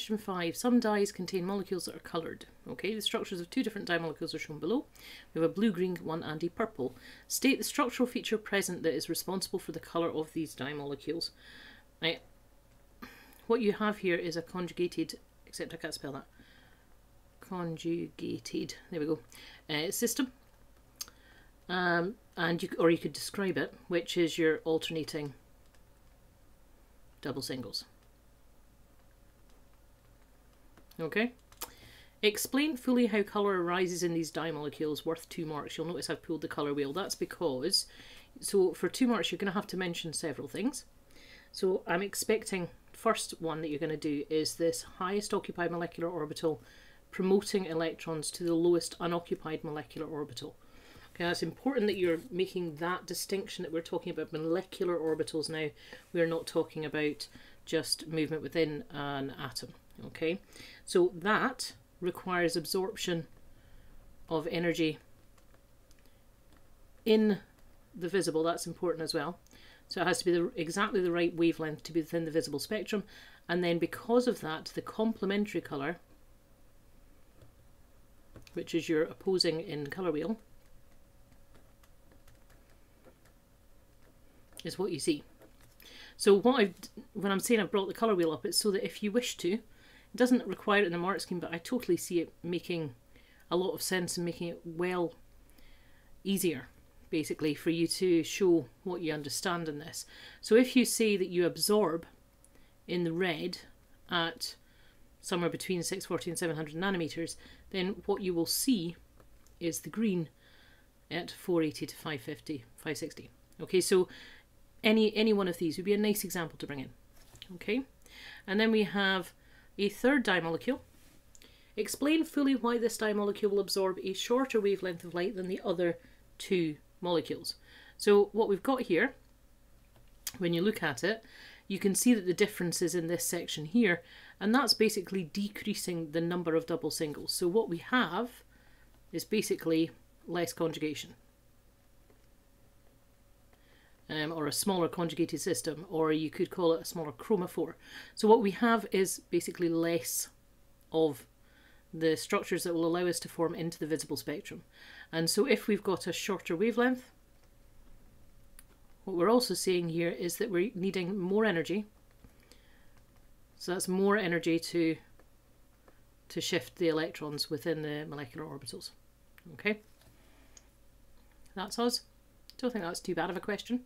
Question 5. Some dyes contain molecules that are coloured. Okay, the structures of 2 different dye molecules are shown below. We have a blue-green one and a purple. State the structural feature present that is responsible for the colour of these dye molecules. Right. What you have here is a conjugated, except I can't spell that. Conjugated, there we go, system. And you could describe it, which is your alternating double singles. Okay. Explain fully how colour arises in these dye molecules, worth 2 marks. You'll notice I've pulled the colour wheel. That's because, so for 2 marks you're going to have to mention several things. So I'm expecting, first one that you're going to do is this highest occupied molecular orbital promoting electrons to the lowest unoccupied molecular orbital. Okay, that's important that you're making that distinction, that we're talking about molecular orbitals now. We're not talking about just movement within an atom. Okay, so that requires absorption of energy in the visible. That's important as well. So it has to be exactly the right wavelength to be within the visible spectrum, and then because of that, the complementary colour, which is your opposing in colour wheel, is what you see. So when I'm saying I've brought the colour wheel up, it's so that if you wish to, it doesn't require it in the mark scheme, but I totally see it making a lot of sense and making it well easier, basically, for you to show what you understand in this. So if you say that you absorb in the red at somewhere between 640 and 700 nanometers, then what you will see is the green at 480 to 550, 560. Okay, so any one of these would be a nice example to bring in. Okay, and then we have a third dye molecule. Explain fully why this dye molecule will absorb a shorter wavelength of light than the other 2 molecules. So what we've got here, when you look at it, you can see that the difference is in this section here, and that's basically decreasing the number of double singles. So what we have is basically less conjugation, or a smaller conjugated system, or you could call it a smaller chromophore. So what we have is basically less of the structures that will allow us to form into the visible spectrum. And so if we've got a shorter wavelength, what we're also seeing here is that we're needing more energy. So that's more energy to shift the electrons within the molecular orbitals. Okay, that's us. Don't think that's too bad of a question.